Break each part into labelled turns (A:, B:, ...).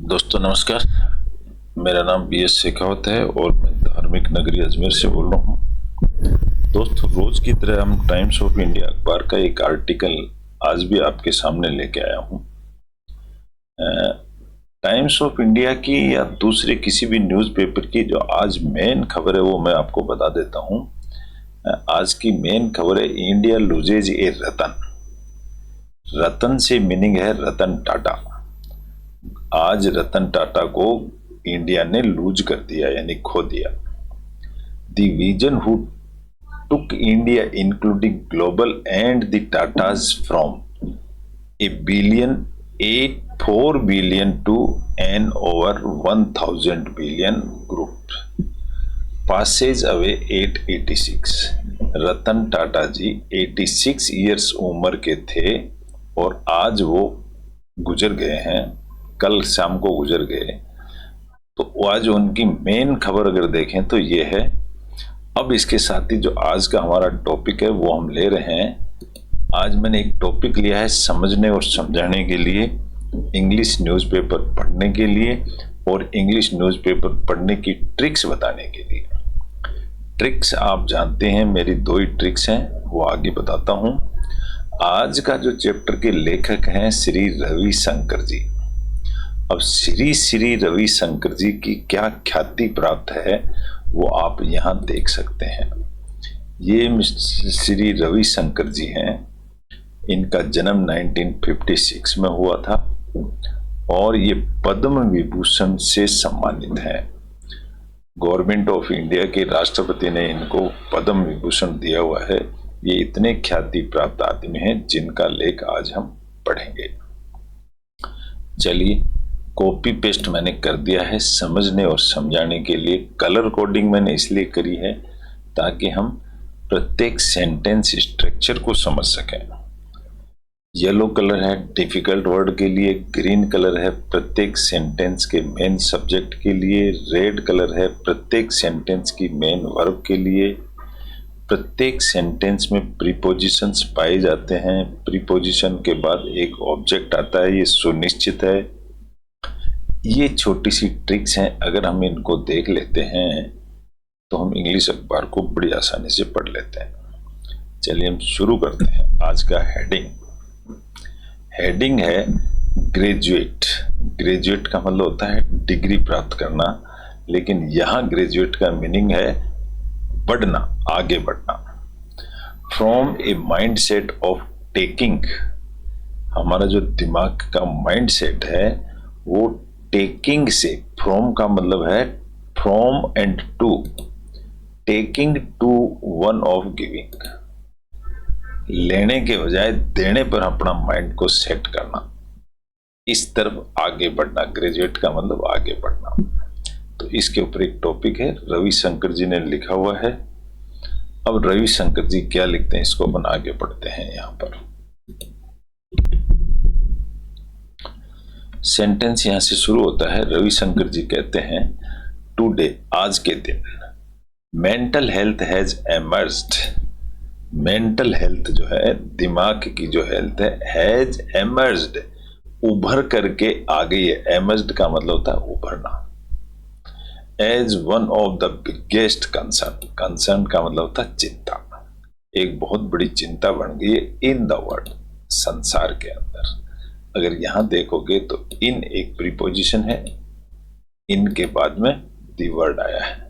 A: दोस्तों नमस्कार। मेरा नाम BS शेखावत है और मैं धार्मिक नगरी अजमेर से बोल रहा हूँ। दोस्तों, रोज की तरह हम टाइम्स ऑफ इंडिया अखबार का एक आर्टिकल आज भी आपके सामने लेके आया हूँ। टाइम्स ऑफ इंडिया की या दूसरे किसी भी न्यूज़पेपर की जो आज मेन खबर है वो मैं आपको बता देता हूँ। आज की मेन खबर है, इंडिया लूजेज ए रतन। रतन से मीनिंग है रतन टाटा। आज रतन टाटा को इंडिया ने लूज कर दिया, यानी खो दिया। The vision who took India including global and the Tatas from A billion 4 billion to an over 1000 billion group passes away at 86। Ratan Tata ji 86 years उम्र के थे और आज वो गुजर गए हैं, कल शाम को गुजर गए। तो आज उनकी मेन खबर अगर देखें तो ये है। अब इसके साथ ही जो आज का हमारा टॉपिक है वो हम ले रहे हैं। आज मैंने एक टॉपिक लिया है समझने और समझाने के लिए, इंग्लिश न्यूज़पेपर पढ़ने के लिए और इंग्लिश न्यूज़पेपर पढ़ने की ट्रिक्स बताने के लिए। ट्रिक्स आप जानते हैं, मेरी दो ही ट्रिक्स हैं, वो आगे बताता हूँ। आज का जो चैप्टर के लेखक हैं श्री रविशंकर जी। अब श्री रविशंकर जी की क्या ख्याति प्राप्त है वो आप यहाँ देख सकते हैं। ये श्री रविशंकर जी हैं। इनका जन्म 1956 में हुआ था और ये पद्म विभूषण से सम्मानित हैं। गवर्नमेंट ऑफ इंडिया के राष्ट्रपति ने इनको पद्म विभूषण दिया हुआ है। ये इतने ख्याति प्राप्त आदमी हैं जिनका लेख आज हम पढ़ेंगे। चलिए, कॉपी पेस्ट मैंने कर दिया है समझने और समझाने के लिए। कलर कोडिंग मैंने इसलिए करी है ताकि हम प्रत्येक सेंटेंस स्ट्रक्चर को समझ सकें। येलो कलर है डिफिकल्ट वर्ड के लिए, ग्रीन कलर है प्रत्येक सेंटेंस के मेन सब्जेक्ट के लिए, रेड कलर है प्रत्येक सेंटेंस की मेन वर्ब के लिए। प्रत्येक सेंटेंस में प्रीपोजिशंस पाए जाते हैं। प्रीपोजिशन के बाद एक ऑब्जेक्ट आता है, ये सुनिश्चित है। ये छोटी सी ट्रिक्स हैं, अगर हम इनको देख लेते हैं तो हम इंग्लिश अखबार को बड़ी आसानी से पढ़ लेते हैं। चलिए हम शुरू करते हैं। आज का हेडिंग है ग्रेजुएट। ग्रेजुएट का मतलब होता है डिग्री प्राप्त करना, लेकिन यहाँ ग्रेजुएट का मीनिंग है बढ़ना, आगे बढ़ना। From a mind set of taking. हमारा जो दिमाग का माइंड सेट है वो टेकिंग से, फ्रॉम का मतलब है from and to, taking to one of giving. लेने के बजाय देने पर अपना माइंड को सेट करना, इस तरफ आगे बढ़ना। ग्रेजुएट का मतलब आगे बढ़ना। तो इसके ऊपर एक टॉपिक है, रविशंकर जी ने लिखा हुआ है। अब रविशंकर जी क्या लिखते हैं इसको अपन आगे पढ़ते हैं। यहां पर सेंटेंस यहां से शुरू होता है। रविशंकर जी कहते हैं, टुडे, आज के दिन, mental health has emerged. Mental health जो है, दिमाग की जो हेल्थ है, हैज एमर्ज्ड, उभर करके आ गई है। एमर्ज्ड का मतलब होता है उभरना। As one of the biggest concern, concern का मतलब होता है चिंता। एक बहुत बड़ी चिंता बन गई है इन द वर्ल्ड, संसार के अंदर। अगर यहां देखोगे तो इन एक प्रीपोजिशन है, इन के बाद में द वर्ड आया है।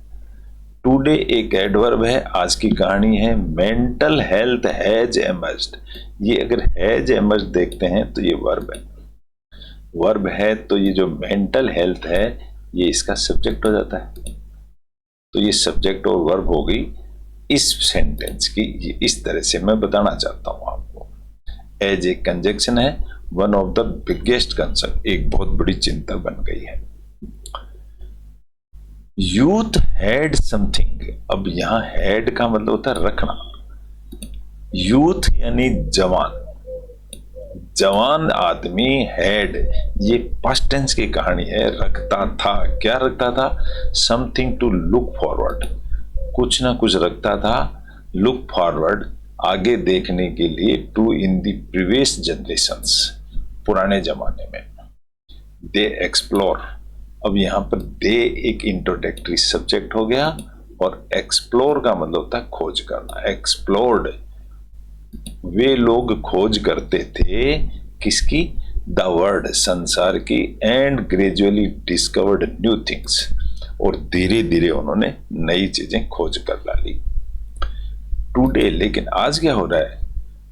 A: टुडे एक एडवर्ब है, आज की कहानी है। मेंटल हेल्थ हैज एमर्ज्ड, ये अगर हैज एमर्ज्ड देखते हैं तो ये वर्ब है। वर्ब है तो ये जो मेंटल हेल्थ है ये इसका सब्जेक्ट हो जाता है। तो ये सब्जेक्ट और वर्ब हो गई इस सेंटेंस की। ये इस तरह से मैं बताना चाहता हूं आपको। एज ए कंजक्शन है, one of the biggest concern, एक बहुत बड़ी चिंता बन गई है। Youth had something. अब यहां हैड का मतलब होता है रखना। यूथ यानी जवान, जवान आदमी हैड, ये पास्ट टेंस की कहानी है। रखता था, क्या रखता था? समथिंग टू लुक फॉरवर्ड, कुछ ना कुछ रखता था। लुक फॉरवर्ड, आगे देखने के लिए। To in the previous generations, पुराने जमाने में। They explore. अब यहाँ पर दे एक इंट्रोडक्टरी सब्जेक्ट हो गया और एक्सप्लोर का मतलब होता है खोज करना। एक्सप्लोर्ड, वे लोग खोज करते थे किसकी? द वर्ल्ड, संसार की। And gradually discovered new things, और धीरे धीरे उन्होंने नई चीजें खोज कर डाली। टुडे, लेकिन आज क्या हो रहा है?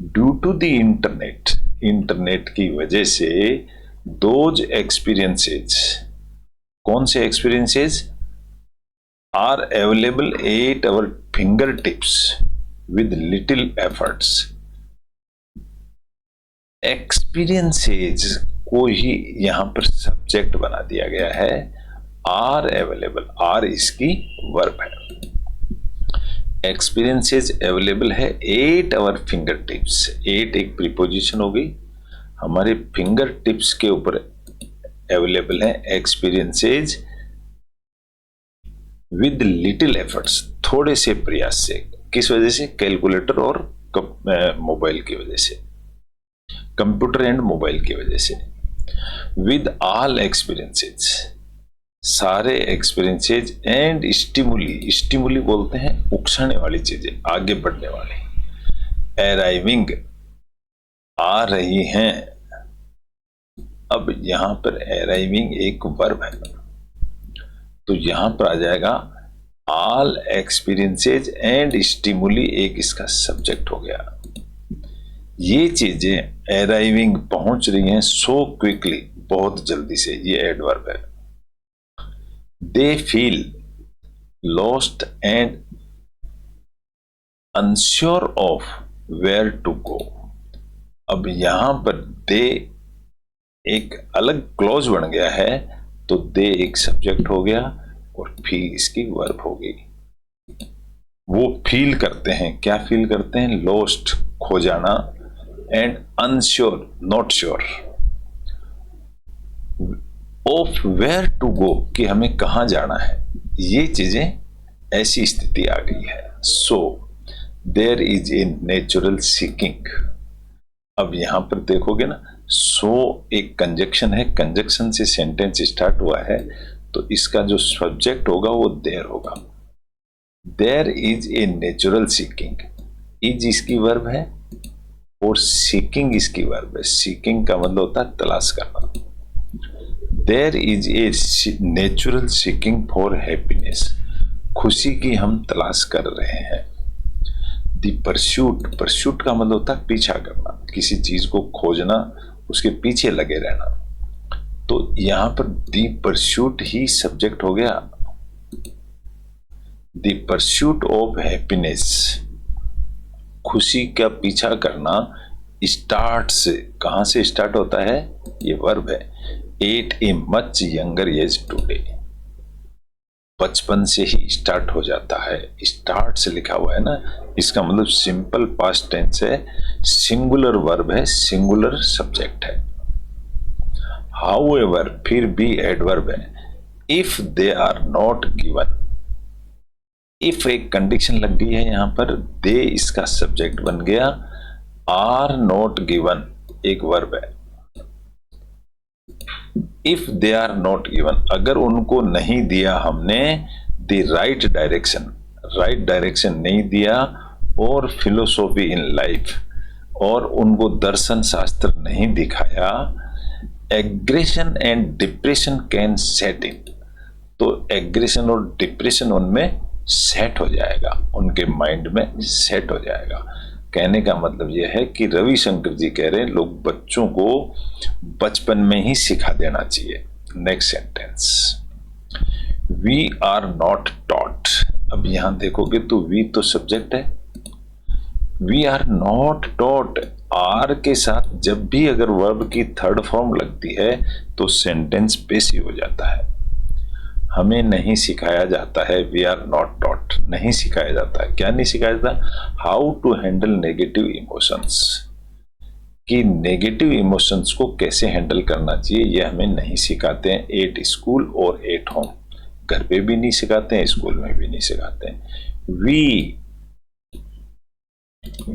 A: Due to the internet, internet की वजह से दोज एक्सपीरियंसेस, कौन से experiences? Are available at our finger tips with little efforts. Experiences को ही यहां पर सब्जेक्ट बना दिया गया है। आर अवेलेबल, आर इसकी वर्ब है। एक्सपीरियंसेस अवेलेबल है at our finger tips. At एक प्रीपोजिशन हो गई, हमारे फिंगर टिप्स के ऊपर अवेलेबल है एक्सपीरियंसेस विद लिटिल एफर्ट्स, थोड़े से प्रयास से। किस वजह से? कैलकुलेटर और मोबाइल की वजह से, कंप्यूटर एंड मोबाइल की वजह से। विद ऑल एक्सपीरियंसेस, सारे एक्सपीरियंसेस। एंड स्टिमुली, स्टिमुली बोलते हैं उकसाने वाली चीजें, आगे बढ़ने वाली। अराइविंग, आ रही हैं। अब यहां पर अराइविंग एक वर्ब है, तो यहां पर आ जाएगा ऑल एक्सपीरियंसेस एंड स्टिमुली, एक इसका सब्जेक्ट हो गया। ये चीजें अराइविंग, पहुंच रही हैं, सो क्विकली, बहुत जल्दी से, ये एडवर्ब है। They feel lost and unsure of where to go. अब यहां पर दे एक अलग क्लॉज बन गया है, तो दे एक सब्जेक्ट हो गया और फील इसकी वर्ब हो गई। वो फील करते हैं, क्या फील करते हैं? लॉस्ट, खो जाना, and unsure, not sure, of where to go, कि हमें कहां जाना है। ये चीजें, ऐसी स्थिति आ गई है। So there is a natural seeking. अब यहां पर देखोगे ना, सो एक कंजक्शन है, कंजक्शन से सेंटेंस स्टार्ट हुआ है, तो इसका जो सब्जेक्ट होगा वो देयर होगा। There is a natural seeking, is इसकी वर्ब है और सीकिंग इसकी वर्ब है। सीकिंग का मतलब होता है तलाश करना। There is a natural seeking for happiness, खुशी की हम तलाश कर रहे हैं। दी परस्यूट, परस्यूट का मतलब होता है पीछा करना, किसी चीज को खोजना, उसके पीछे लगे रहना। तो यहां पर दी परस्यूट ही सब्जेक्ट हो गया। दी परस्यूट ऑफ हैप्पीनेस, खुशी का पीछा करना, स्टार्ट से, कहां से स्टार्ट होता है? ये वर्ब है। At a much younger age today, बचपन से ही स्टार्ट हो जाता है। स्टार्ट से लिखा हुआ है ना, इसका मतलब सिंपल पास्ट टेंस है, सिंगुलर वर्ब है, सिंगुलर सब्जेक्ट है। हाउएवर, फिर भी एडवर्ब है। If they are not given, if एक कंडीशन लग गई है यहां पर, दे इसका सब्जेक्ट बन गया, आर नॉट गिवन एक वर्ब है। If they are not given, अगर उनको नहीं दिया हमने the right direction, right direction नहीं दिया, और फिलोसॉफी इन लाइफ, और उनको दर्शन शास्त्र नहीं दिखाया, aggression and depression can set in, तो एग्रेशन और डिप्रेशन उनमें सेट हो जाएगा, उनके माइंड में सेट हो जाएगा। कहने का मतलब यह है कि रविशंकर जी कह रहे हैं लोग बच्चों को बचपन में ही सिखा देना चाहिए। Next sentence, we are not taught. अब यहां देखोगे तो वी तो सब्जेक्ट है, we are not taught, are के साथ जब भी अगर वर्ब की थर्ड फॉर्म लगती है तो सेंटेंस पेसिव हो जाता है। हमें नहीं सिखाया जाता है, वी आर नॉट टॉट, नहीं सिखाया जाता है। क्या नहीं सिखाया जाता? How to handle negative emotions, कि नेगेटिव इमोशंस को कैसे हैंडल करना चाहिए, यह हमें नहीं सिखाते हैं एट स्कूल और एट होम। घर पे भी नहीं सिखाते हैं, स्कूल में भी नहीं सिखाते हैं।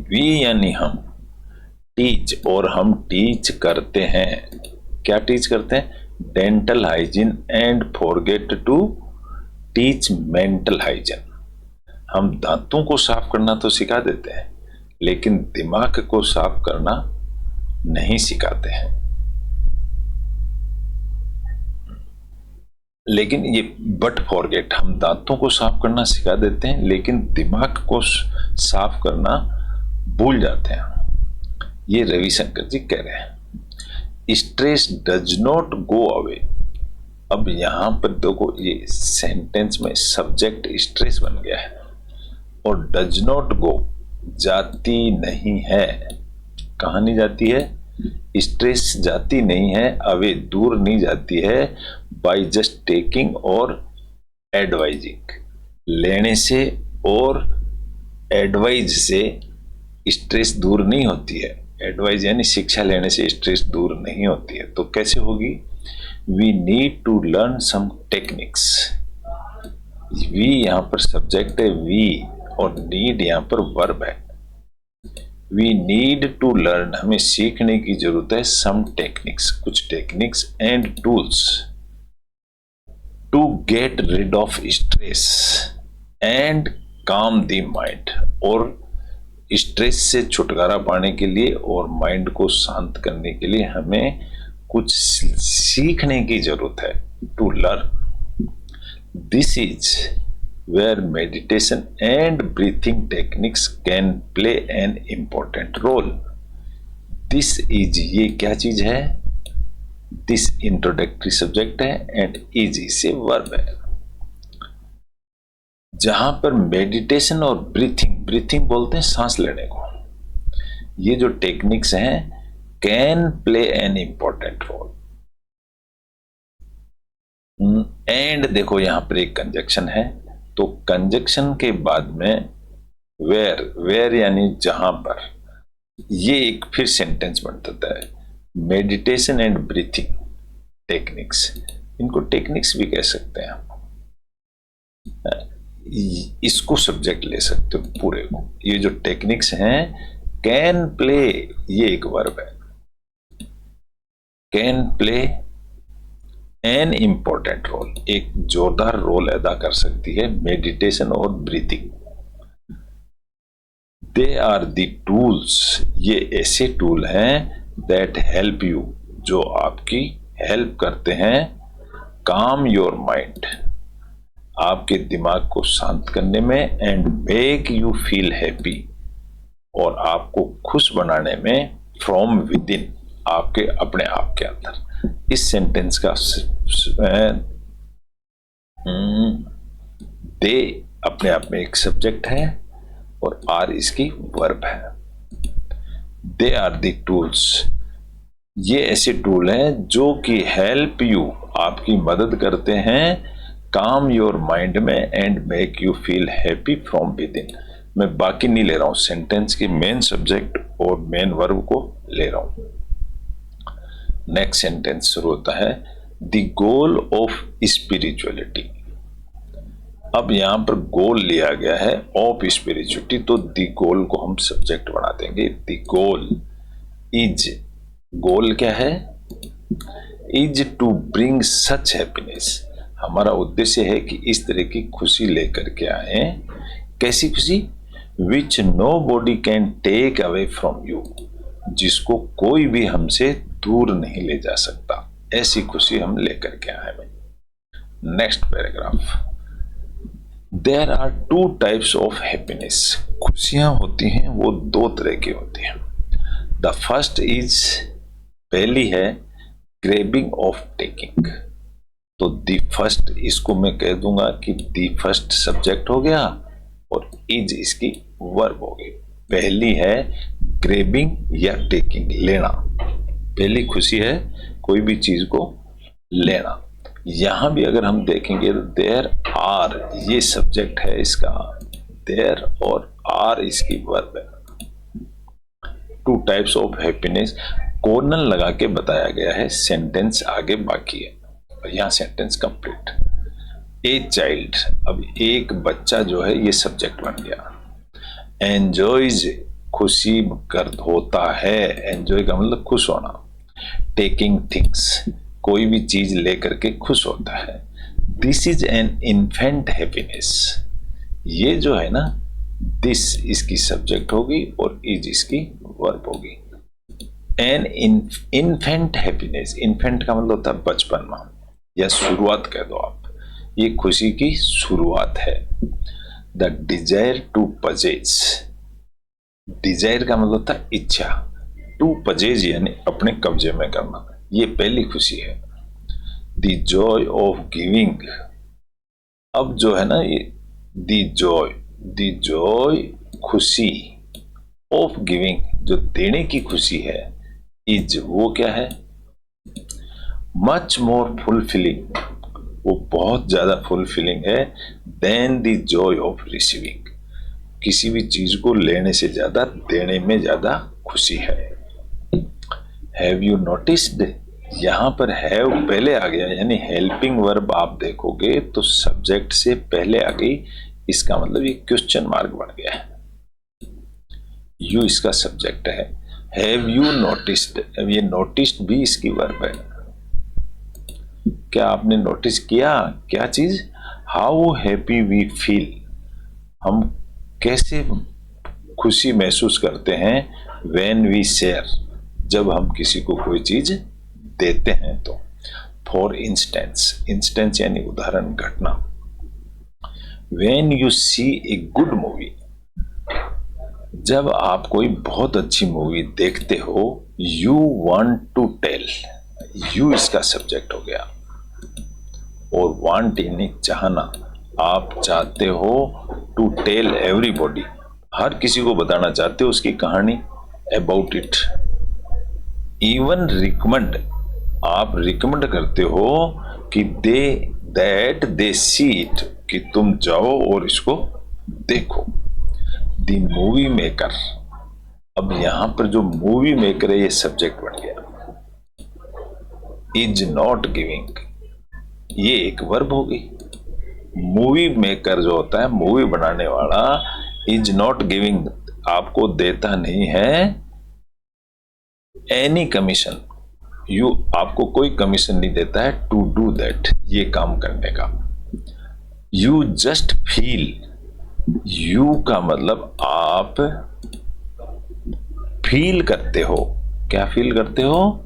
A: वी यानी हम, टीच, और हम टीच करते हैं। क्या टीच करते हैं? Dental hygiene and forget to teach mental hygiene. हम दांतों को साफ करना तो सिखा देते हैं, लेकिन दिमाग को साफ करना नहीं सिखाते हैं। लेकिन ये बट फॉरगेट, हम दांतों को साफ करना सिखा देते हैं, लेकिन दिमाग को साफ करना भूल जाते हैं। ये रविशंकर जी कह रहे हैं। Stress does not go away. अब यहां पर देखो, ये सेंटेंस में सब्जेक्ट स्ट्रेस बन गया है और डज नॉट गो जाती नहीं है। कहां नहीं जाती है? स्ट्रेस जाती नहीं है, अवे दूर नहीं जाती है, बाय जस्ट टेकिंग और एडवाइजिंग। लेने से और एडवाइज से स्ट्रेस दूर नहीं होती है। एडवाइज यानी शिक्षा लेने से स्ट्रेस दूर नहीं होती है। तो कैसे होगी? We need to learn some techniques. We यहां पर सब्जेक्ट है, वी, और नीड यहां पर वर्ब है। वी नीड टू लर्न, हमें सीखने की जरूरत है, सम टेक्निक्स, कुछ techniques and tools to get rid of stress and calm the mind. और स्ट्रेस से छुटकारा पाने के लिए और माइंड को शांत करने के लिए हमें कुछ सीखने की जरूरत है। To learn, this is where meditation and breathing techniques can play an important role. This is, ये क्या चीज है? This introductory subject है and is से verb है। जहां पर मेडिटेशन और ब्रीथिंग बोलते हैं सांस लेने को, ये जो टेक्निक्स हैं can play an important role. And देखो यहां पर एक कंजक्शन है, तो कंजक्शन के बाद में वेयर यानी जहां पर, ये एक फिर सेंटेंस बन जाता है। मेडिटेशन एंड ब्रीथिंग टेक्निक्स, इनको टेक्निक्स भी कह सकते हैं आप। इसको सब्जेक्ट ले सकते हो पूरे को। ये जो टेक्निक्स हैं, कैन प्ले, ये एक वर्ब है, can play an important role, एक जोरदार रोल अदा कर सकती है मेडिटेशन और breathing. They are the tools, ये ऐसे टूल हैं दैट हेल्प यू, जो आपकी हेल्प करते हैं, काम योर माइंड, आपके दिमाग को शांत करने में, and make you feel happy, और आपको खुश बनाने में, फ्रॉम विद इन, आपके अपने आप के अंदर। इस सेंटेंस का दे अपने आप में एक सब्जेक्ट है और आर इसकी वर्ब है। दे आर द टूल्स, ये ऐसे टूल हैं जो कि हेल्प यू, आपकी मदद करते हैं, काम योर माइंड में, and make you feel happy from with in. मैं बाकी नहीं ले रहा हूं, सेंटेंस के मेन सब्जेक्ट और मेन वर्ब को ले रहा हूं। नेक्स्ट सेंटेंस शुरू होता है, द गोल ऑफ स्पिरिचुअलिटी। अब यहां पर गोल लिया गया है ऑफ स्पिरिचुअलिटी, तो द गोल को हम सब्जेक्ट बना देंगे। द गोल इज, गोल क्या है? Is to bring such happiness, हमारा उद्देश्य है कि इस तरह की खुशी लेकर के आए। कैसी खुशी? Which nobody can take away from you, जिसको कोई भी हमसे दूर नहीं ले जा सकता, ऐसी खुशी हम लेकर के आए। Next paragraph, there are two types of happiness, खुशियां होती हैं वो दो तरह की होती हैं। द फर्स्ट इज, पहली है ग्रेबिंग ऑफ टेकिंग, तो दी फर्स्ट, इसको मैं कह दूंगा कि दी फर्स्ट सब्जेक्ट हो गया और इज इसकी वर्ब हो गई। पहली है ग्रेबिंग या टेकिंग, लेना, पहली खुशी है कोई भी चीज को लेना। यहां भी अगर हम देखेंगे तो देयर आर, ये सब्जेक्ट है इसका, देयर, और आर इसकी वर्ब है। To types of happiness, colon लगा के बताया गया है, सेंटेंस आगे बाकी है और यहां सेंटेंस कंप्लीट। ए चाइल्ड, अब एक बच्चा जो है ये सब्जेक्ट बन गया। एंजॉयज, खुशी गर्द होता है, एंजॉय का मतलब खुश होना। टेकिंग थिंग्स, कोई भी चीज लेकर के खुश होता है। This is an infant happiness. ये जो है ना, दिस इसकी सब्जेक्ट होगी और इज इसकी वर्ब होगी। एन इन्फेंट हैप्पीनेस, इन्फेंट का मतलब होता है बचपन में या शुरुआत कह दो आप, ये खुशी की शुरुआत है। The desire to possess, desire का मतलब होता है इच्छा, टू पजेज यानी अपने कब्जे में करना, ये पहली खुशी है। द जॉय ऑफ गिविंग, अब जो है ना ये द जॉय खुशी ऑफ गिविंग, जो देने की खुशी है, इज वो क्या है, मच मोर फुलफिलिंग, वो बहुत ज्यादा फुलफिलिंग है, then the joy of receiving, किसी भी चीज को लेने से ज्यादा देने में ज्यादा खुशी है। हैव यू नोटिस्ड, यहां पर हैव पहले आ गया, यानी हेल्पिंग वर्ब आप देखोगे तो सब्जेक्ट से पहले आ गई, इसका मतलब ये क्वेश्चन मार्क बन गया है। यू इसका सब्जेक्ट है। हैव यू नोटिस्ड, ये नोटिस्ड भी इसकी वर्ब है। क्या आपने नोटिस किया, क्या चीज, हाउ हैप्पी वी फील, हम कैसे खुशी महसूस करते हैं, व्हेन वी शेयर, जब हम किसी को कोई चीज देते हैं तो। फॉर इंस्टेंस, इंस्टेंस यानी उदाहरण, घटना। When you see a good movie, जब आप कोई बहुत अच्छी मूवी देखते हो, you want to tell, you इसका सब्जेक्ट हो गया, और वांट यानी चाहना, आप चाहते हो, टू टेल एवरीबॉडी, हर किसी को बताना चाहते हो उसकी कहानी, अबाउट इट। इवन रिकमेंड, आप रिकमेंड करते हो कि दे सी इट, कि तुम जाओ और इसको देखो। द मूवी मेकर, अब यहां पर जो मूवी मेकर है ये सब्जेक्ट बन गया। इज नॉट गिविंग, ये एक वर्ब होगी। मूवी मेकर जो होता है, मूवी बनाने वाला, इज नॉट गिविंग, आपको देता नहीं है एनी कमीशन, यू आपको कोई कमीशन नहीं देता है, टू डू दैट, ये काम करने का। यू जस्ट फील, यू का मतलब आप फील करते हो, क्या फील करते हो,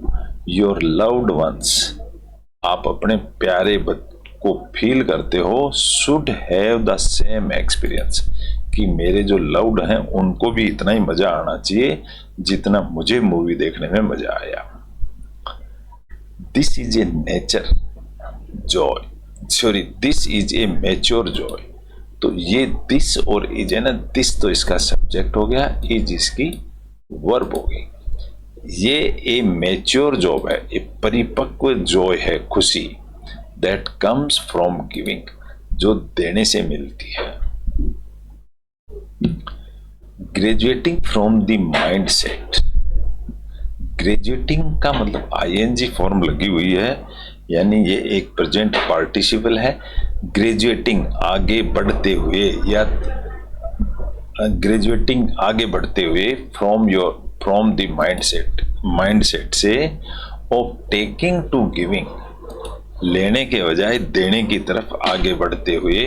A: योर लव्ड वंस, आप अपने प्यारे को फील करते हो, should have the same experience, कि मेरे जो लव्ड हैं उनको भी इतना ही मजा आना चाहिए जितना मुझे मूवी देखने में मजा आया। This is a nature Joy, sorry this is a mature Joy, तो ये दिस और इज है ना, दिस तो इसका सब्जेक्ट हो गया, इज इसकी वर्ब होगी। ये ए मैच्योर जॉब है, एक परिपक्व जॉय है, खुशी, दैट कम्स फ्रॉम गिविंग, जो देने से मिलती है। Graduating from the mind set, graduating का मतलब आईएनजी फॉर्म लगी हुई है, यानी ये एक प्रेजेंट पार्टिसिपल है। ग्रेजुएटिंग आगे बढ़ते हुए, या ग्रेजुएटिंग आगे बढ़ते हुए, फ्रॉम द माइंडसेट से, ऑफ टेकिंग टू गिविंग, लेने के बजाय देने की तरफ आगे बढ़ते हुए।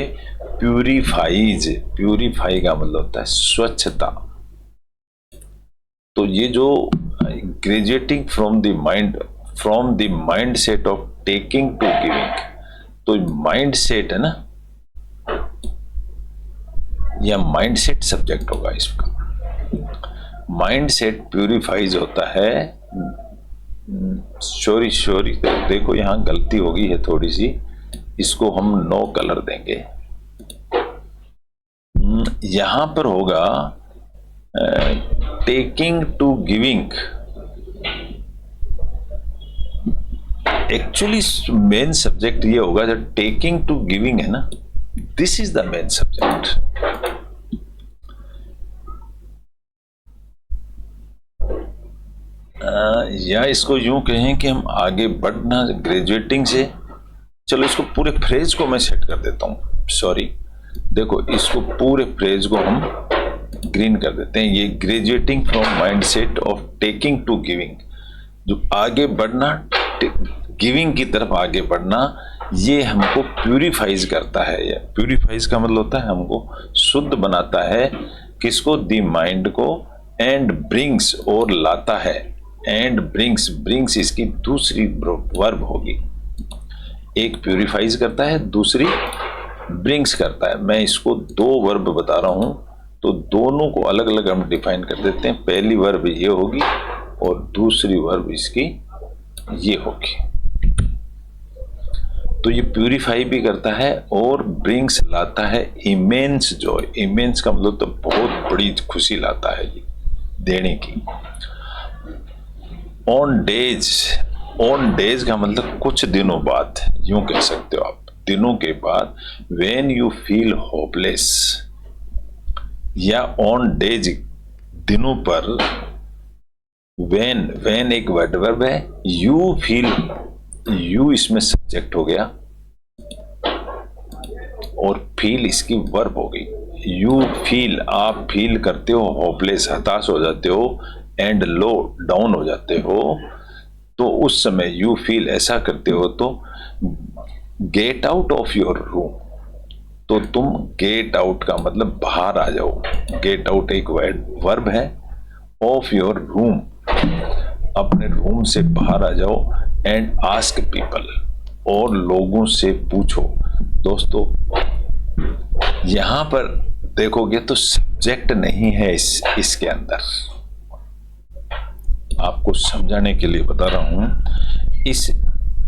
A: प्यूरिफाइज, प्यूरिफाई का मतलब होता है स्वच्छता। तो ये जो graduating from the mind set of taking to giving, तो माइंड सेट है ना, या माइंड सेट सब्जेक्ट होगा इसका। माइंड सेट प्यूरिफाइज होता है, सॉरी देखो यहां गलती होगी है थोड़ी सी, इसको हम नो कलर देंगे। यहां पर होगा taking to giving, actually main subject ये होगा, जो टेकिंग टू गिविंग है ना, this is the main subject. या इसको यूं कहें कि हम आगे बढ़ना ग्रेजुएटिंग से, चलो इसको पूरे फ्रेज को मैं सेट कर देता हूं, सॉरी देखो इसको पूरे फ्रेज को हम ग्रीन कर देते हैं। ये graduating from mindset of taking to giving, जो आगे बढ़ना गिविंग की तरफ आगे बढ़ना, ये हमको प्यूरिफाइज करता है। ये प्यूरिफाइज का मतलब होता है हमको शुद्ध बनाता है, किसको? दी माइंड को। एंड ब्रिंग्स, और लाता है। एंड ब्रिंग्स, ब्रिंग्स इसकी दूसरी वर्ब होगी। एक प्यूरिफाइज करता है, दूसरी ब्रिंग्स करता है। मैं इसको दो वर्ब बता रहा हूं, तो दोनों को अलग अलग हम डिफाइन कर देते हैं। पहली वर्ब ये होगी और दूसरी वर्ब इसकी ये होगी। तो ये प्यूरिफाई भी करता है और ब्रिंग्स लाता है इमेंस जॉय। इमेंस का मतलब तो बहुत बड़ी खुशी लाता है ये देने की। ऑन डेज, ऑन डेज का मतलब कुछ दिनों बाद, यूं कह सकते हो आप, दिनों के बाद। व्हेन यू फील होपलेस, या ऑन डेज दिनों पर। व्हेन एक वर्ब है, यू फील, यू इसमें सब्जेक्ट हो गया और फील इसकी वर्ब हो गई। यू फील, आप फील करते हो होपलेस, हताश हो जाते हो, एंड लो, डाउन हो जाते हो, तो उस समय यू फील ऐसा करते हो तो get out of your room. तो तुम गेट आउट का मतलब बाहर आ जाओ। गेट आउट एक वर्ब है। ऑफ योर रूम, अपने रूम से बाहर आ जाओ। एंड आस्क पीपल, और लोगों से पूछो। दोस्तों यहां पर देखोगे तो सब्जेक्ट नहीं है इसके अंदर। आपको समझाने के लिए बता रहा हूं, इस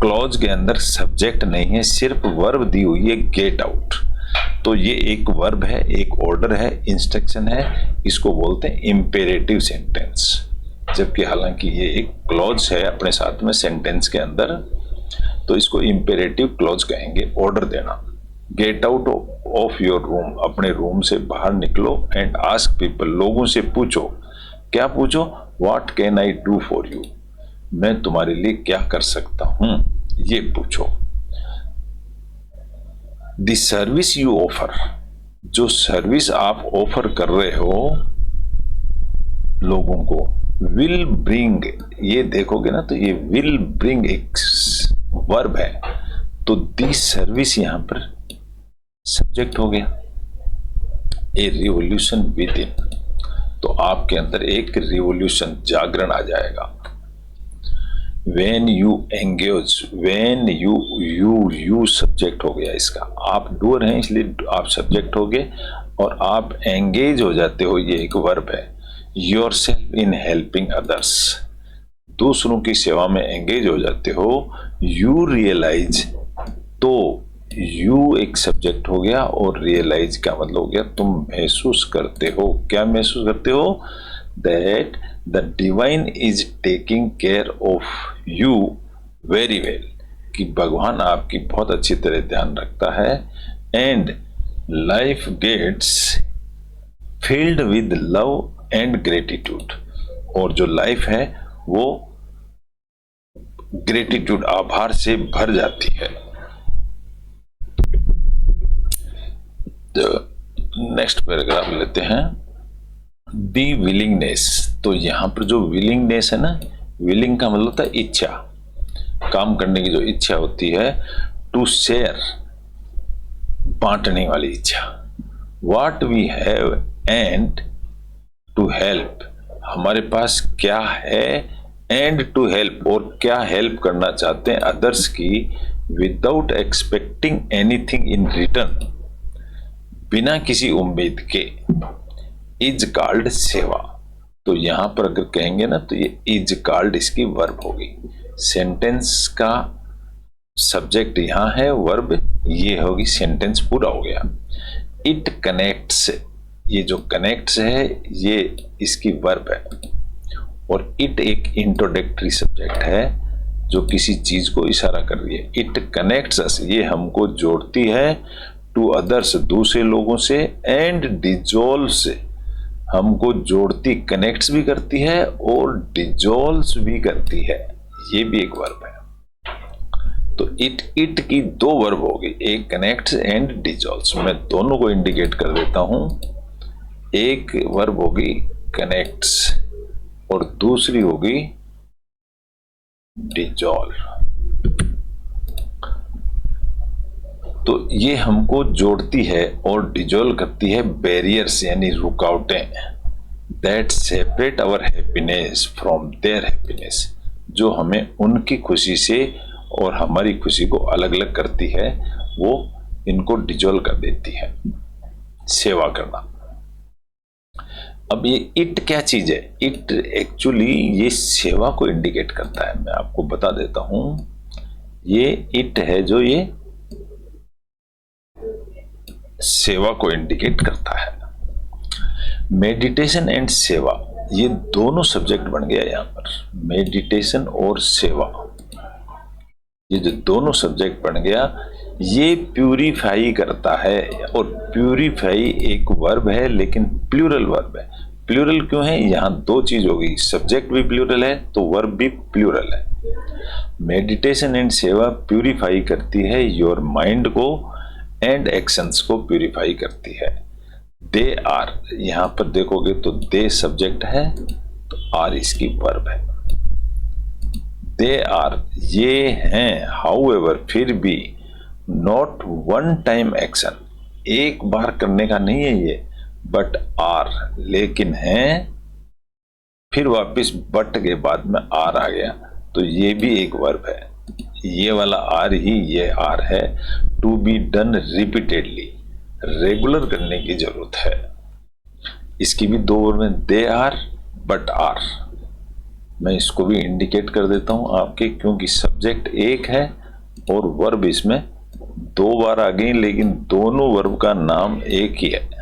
A: क्लॉज के अंदर सब्जेक्ट नहीं है, सिर्फ वर्ब दी हुई है गेट आउट। तो ये एक वर्ब है, एक ऑर्डर है, इंस्ट्रक्शन है। इसको बोलते हैं इंपेरेटिव सेंटेंस, जबकि हालांकि ये एक क्लॉज है अपने साथ में सेंटेंस के अंदर। तो इसको इंपेरेटिव क्लॉज कहेंगे, ऑर्डर देना। Get out of your room, अपने रूम से बाहर निकलो। एंड आस्क पीपल, लोगों से पूछो। क्या पूछो? What can I do for you, मैं तुम्हारे लिए क्या कर सकता हूं, ये पूछो। द सर्विस यू ऑफर, जो सर्विस आप ऑफर कर रहे हो लोगों को, विल ब्रिंग, ये देखोगे ना तो ये विल ब्रिंग एक वर्ब है, तो दी सर्विस यहां पर सब्जेक्ट हो गया। ए रिवोल्यूशन विद इन, तो आपके अंदर एक रिवोल्यूशन, जागरण आ जाएगा। When you engage, when you subject हो गया इसका। आप डूअर हैं इसलिए आप सब्जेक्ट हो गए, और आप एंगेज हो जाते हो, ये एक वर्ब है। yourself in helping others, दूसरों की सेवा में एंगेज हो जाते हो। you realize, तो you एक सब्जेक्ट हो गया और realize का मतलब हो गया तुम महसूस करते हो। क्या महसूस करते हो? that the divine is taking care of you very well, कि भगवान आपकी बहुत अच्छी तरह ध्यान रखता है। and life gets filled with love and gratitude, और जो लाइफ है वो ग्रेटिट्यूड, आभार से भर जाती है। नेक्स्ट पैराग्राफ लेते हैं। दी विलिंगनेस, तो यहां पर जो विलिंगनेस है ना, विलिंग का मतलब होता है इच्छा, काम करने की जो इच्छा होती है। टू शेयर, बांटने वाली इच्छा। What we have and to help, हमारे पास क्या है, एंड टू हेल्प, और क्या हेल्प करना चाहते हैं अदर्स की, without expecting anything in return, बिना किसी उम्मीद के, इज कॉल्ड सेवा। तो यहां पर अगर कहेंगे ना तो ये इज कॉल्ड इसकी वर्ब होगी। सेंटेंस का सब्जेक्ट यहां है, वर्ब ये होगी, सेंटेंस पूरा हो गया। इट कनेक्ट्स, ये जो कनेक्ट्स है ये इसकी वर्ब है, और इट एक इंट्रोडक्टरी सब्जेक्ट है जो किसी चीज को इशारा कर रही है। इट कनेक्ट्स अस, ये हमको जोड़ती है, टू अदर्स, दूसरे लोगों से, एंड डिजोल्व्स, हमको जोड़ती, कनेक्ट्स भी करती है और डिजोल्व्स भी करती है, ये भी एक वर्ब है। तो इट की दो वर्ब होगी, एक कनेक्ट्स एंड डिजोल्व्स। मैं दोनों को इंडिकेट कर देता हूं। एक वर्ब होगी कनेक्ट्स और दूसरी होगी डिजोल्व। तो ये हमको जोड़ती है और डिजोल्व करती है बैरियर्स यानी रुकावटें, that separate our happiness from their happiness, जो हमें उनकी खुशी से और हमारी खुशी को अलग अलग करती है, वो इनको डिजोल्व कर देती है। सेवा करना। अब ये इट क्या चीज है? इट एक्चुअली ये सेवा को इंडिकेट करता है। मैं आपको बता देता हूं, ये इट है जो ये सेवा को इंडिकेट करता है। मेडिटेशन एंड सेवा, ये दोनों सब्जेक्ट बन गया यहां पर, मेडिटेशन और सेवा, ये जो दोनों सब्जेक्ट बन गया, ये प्यूरिफाई करता है। और प्यूरिफाई एक वर्ब है लेकिन प्लूरल वर्ब है। प्लूरल क्यों है? यहां दो चीज हो गई, सब्जेक्ट भी प्लूरल है तो वर्ब भी प्लूरल है। मेडिटेशन एंड सेवा प्यूरिफाई करती है योर माइंड को एंड एक्शंस को प्यूरिफाई करती है। दे आर, यहां पर देखोगे तो दे सब्जेक्ट है तो आर इसकी वर्ब है। दे आर, ये हैं, हाउएवर, फिर भी, नॉट वन टाइम एक्शन, एक बार करने का नहीं है ये, बट आर, लेकिन हैं, फिर वापस बट के बाद में आर आ गया तो ये भी एक वर्ब है। ये वाला आर ही ये आर है। To be done repeatedly, regular करने की जरूरत है। इसकी भी दो वर्ब में, दे आर बट आर। मैं इसको भी इंडिकेट कर देता हूं आपके, क्योंकि सब्जेक्ट एक है और वर्ब इसमें दो बार आ गई, लेकिन दोनों वर्ब का नाम एक ही है।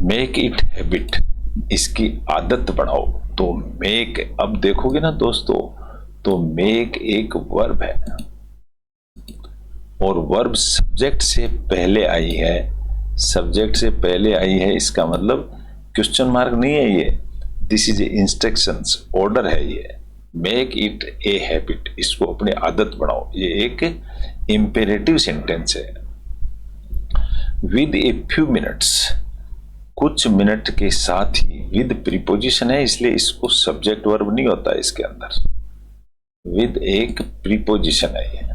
A: मेक इट हैबिट, इसकी आदत बढ़ाओ। तो मेक, अब देखोगे ना दोस्तों, तो मेक एक वर्ब है और वर्ब सब्जेक्ट से पहले आई है। सब्जेक्ट से पहले आई है, इसका मतलब क्वेश्चन मार्क नहीं है ये, दिस इज इंस्ट्रक्शंस, ऑर्डर है ये। मेक इट ए हैबिट, इसको अपनी आदत बढ़ाओ, ये एक इंपेरेटिव सेंटेंस है। विद ए फ्यू मिनट्स, कुछ मिनट के साथ ही, विद प्रीपोजिशन है इसलिए इसको सब्जेक्ट वर्ब नहीं होता इसके अंदर, विद एक प्रीपोजिशन है ये।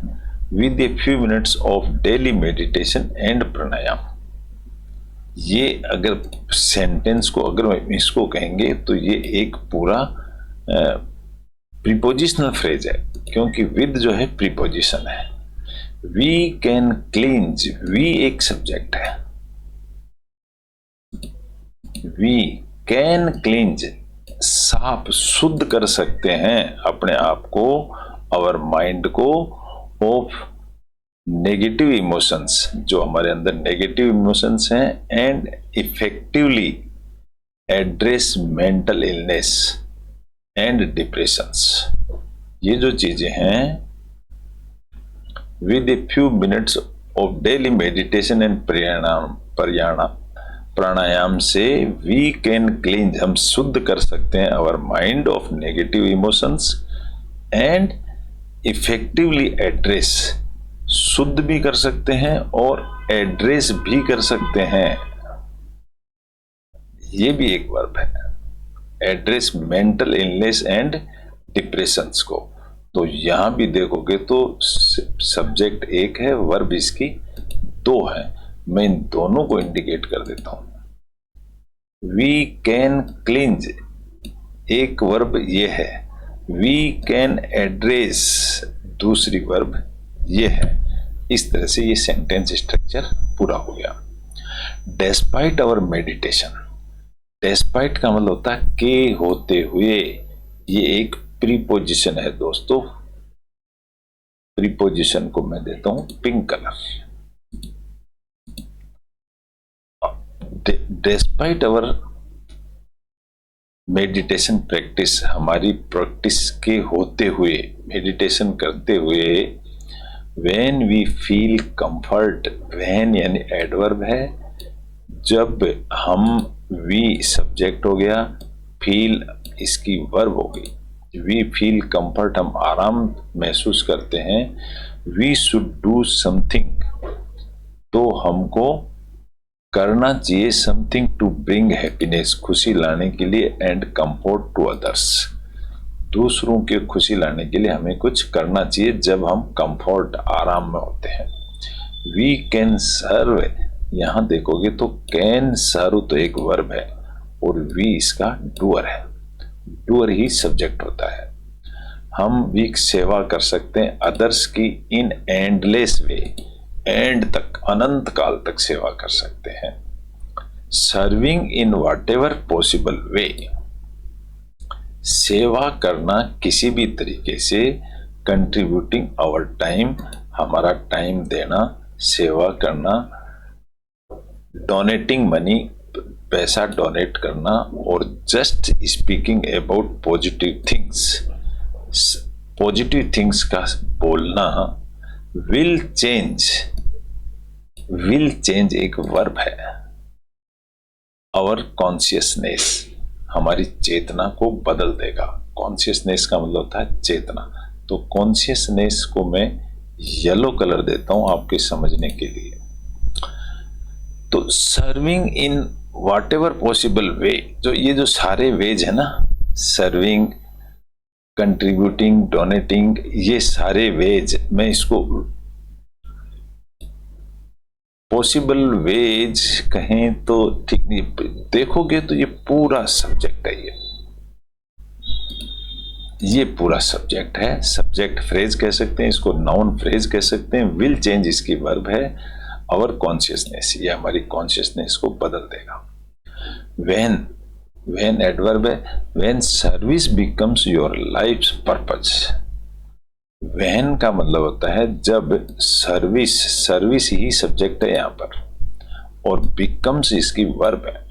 A: With a few minutes of daily meditation and pranayama, ये अगर सेंटेंस को अगर इसको कहेंगे तो ये एक पूरा प्रीपोजिशनल फ्रेज है, क्योंकि विद जो है प्रीपोजिशन है। वी कैन क्लींज, वी एक सब्जेक्ट है। वी कैन क्लींज, साफ शुद्ध कर सकते हैं अपने आप को, अवर माइंड को, ऑफ नेगेटिव इमोशंस, जो हमारे अंदर नेगेटिव इमोशंस हैं, and effectively address mental illness and depressions. ये जो चीजें हैं, with a few minutes of daily meditation and pranayama से वी कैन क्लींज, हम शुद्ध कर सकते हैं our mind of negative emotions and effectively address, शुद्ध भी कर सकते हैं और एड्रेस भी कर सकते हैं, ये भी एक वर्ब है, address mental illness and depressions को। तो यहां भी देखोगे तो सब्जेक्ट एक है, वर्ब इसकी दो है। मैं इन दोनों को इंडिकेट कर देता हूं। वी कैन क्लींज एक वर्ब ये है, वी कैन एड्रेस दूसरी वर्ब ये है। इस तरह से ये सेंटेंस स्ट्रक्चर पूरा हो गया। डेस्पाइट आवर मेडिटेशन, डेस्पाइट का मतलब होता है के होते हुए, ये एक प्रीपोजिशन है दोस्तों। प्रीपोजिशन को मैं देता हूं pink colour. Despite our meditation practice, हमारी प्रैक्टिस के होते हुए, मेडिटेशन करते हुए, when we feel comfort, when यानी एडवर्ब है, जब हम, वी सब्जेक्ट हो गया, फील इसकी वर्ब हो गई। वी फील कंफर्ट, हम आराम महसूस करते हैं। वी शुड डू समथिंग, तो हमको करना चाहिए समथिंग टू ब्रिंग हैप्पीनेस, खुशी लाने के लिए, एंड कंफर्ट टू अदर्स, दूसरों की खुशी लाने के लिए हमें कुछ करना चाहिए जब हम कंफर्ट आराम में होते हैं। वी कैन सर्व, यहां देखोगे तो कैन सर्व तो एक वर्ब है और वी इसका डूअर है। डूअर ही सब्जेक्ट होता है। हम वी सेवा कर सकते हैं अदर्स की इन एंडलेस वे, एंड तक, अनंत काल तक सेवा कर सकते हैं। Serving in what ever possible way, सेवा करना किसी भी तरीके से। कंट्रीब्यूटिंग आवर टाइम, हमारा टाइम देना, सेवा करना। डोनेटिंग मनी, पैसा डोनेट करना। और just speaking about positive things, positive things का बोलना। विल चेंज, विल चेंज एक वर्ब है। आवर कॉन्शियसनेस, हमारी चेतना को बदल देगा। कॉन्शियसनेस का मतलब होता है चेतना। तो कॉन्शियसनेस को मैं येलो कलर देता हूं आपके समझने के लिए। तो serving in what ever possible way, जो ये जो सारे वेज है ना, सर्विंग, कंट्रीब्यूटिंग, डोनेटिंग, ये सारे वेज, मैं इसको पॉसिबल वेज कहें तो ठीक नहीं। देखोगे तो ये पूरा सब्जेक्ट है, ये पूरा सब्जेक्ट है। सब्जेक्ट फ्रेज कह सकते हैं इसको, नाउन फ्रेज कह सकते हैं। विल चेंज इसकी वर्ब है। आवर कॉन्शियसनेस, ये हमारी कॉन्शियसनेस को बदल देगा। व्हेन, व्हेन एडवर्ब है। When service becomes your life purpose, when का मतलब होता है जब सर्विस, सर्विस ही सब्जेक्ट है यहां पर, और बिकम्स इसकी वर्ब है।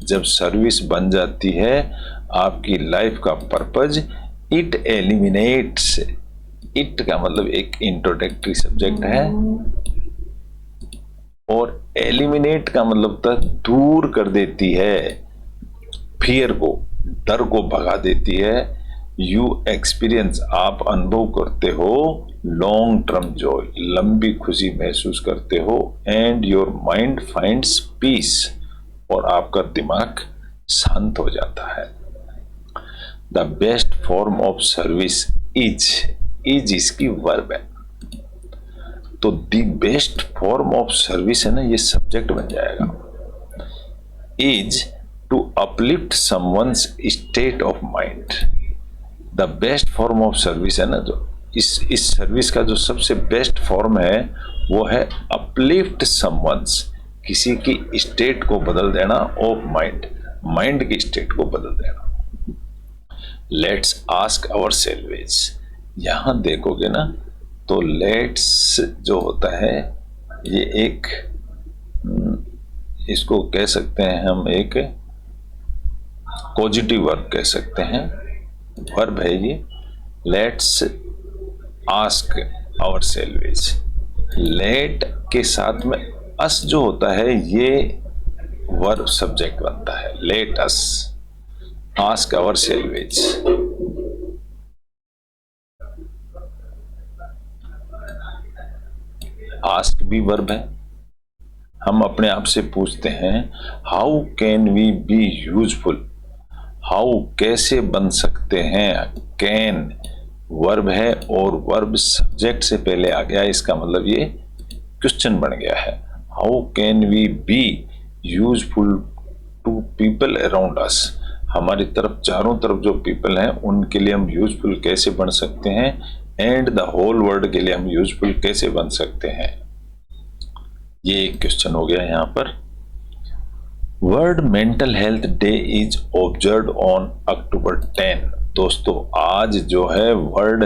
A: जब सर्विस बन जाती है आपकी लाइफ का पर्पज, इट एलिमिनेट्स, इट का मतलब एक इंट्रोडक्टरी सब्जेक्ट है, और एलिमिनेट का मतलब होता है दूर कर देती है, फियर को, डर को भगा देती है। यू एक्सपीरियंस, आप अनुभव करते हो। लॉन्ग टर्म जॉय, लंबी खुशी महसूस करते हो। And your mind finds peace, और आपका दिमाग शांत हो जाता है। The best form of service is, is इसकी वर्ब है। तो the best form of service है ना, ये सब्जेक्ट बन जाएगा। Is to uplift someone's state of mind. The best form of service है ना, जो इस सर्विस का जो सबसे बेस्ट फॉर्म है वो है अपलिफ्ट समवन्स, किसी की स्टेट को बदल देना, ऑफ माइंड, माइंड की स्टेट को बदल देना। लेट्स आस्क आवर सेल्वेज, यहां देखोगे ना तो लेट्स जो होता है ये एक, इसको कह सकते हैं हम एक पॉजिटिव वर्ब कह सकते हैं, वर्ब है ये। Let's ask ourselves, let के साथ में अस जो होता है ये वर्ब सब्जेक्ट बनता है। Let us ask ourselves. Ask भी वर्ब है। हम अपने आप से पूछते हैं how can we be useful, how कैसे बन सकते हैं। कैन वर्ब है और वर्ब सब्जेक्ट से पहले आ गया, इसका मतलब ये क्वेश्चन बन गया है। How can we be useful to people around us, हमारी तरफ चारों तरफ जो पीपल हैं उनके लिए हम यूजफुल कैसे बन सकते हैं। एंड द होल वर्ल्ड के लिए हम यूजफुल कैसे बन सकते हैं, ये एक क्वेश्चन हो गया यहां पर। World mental health day is observed on October 10। दोस्तों आज जो है वर्ल्ड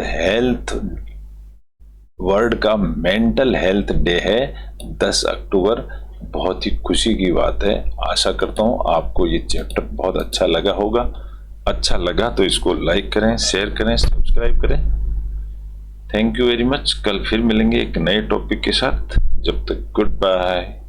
A: का मेंटल हेल्थ डे है 10 अक्टूबर। बहुत ही खुशी की बात है। आशा करता हूं आपको ये चैप्टर बहुत अच्छा लगा होगा। अच्छा लगा तो इसको लाइक करें, शेयर करें, सब्सक्राइब करें। Thank you very much. कल फिर मिलेंगे एक नए टॉपिक के साथ। जब तक गुड बाय।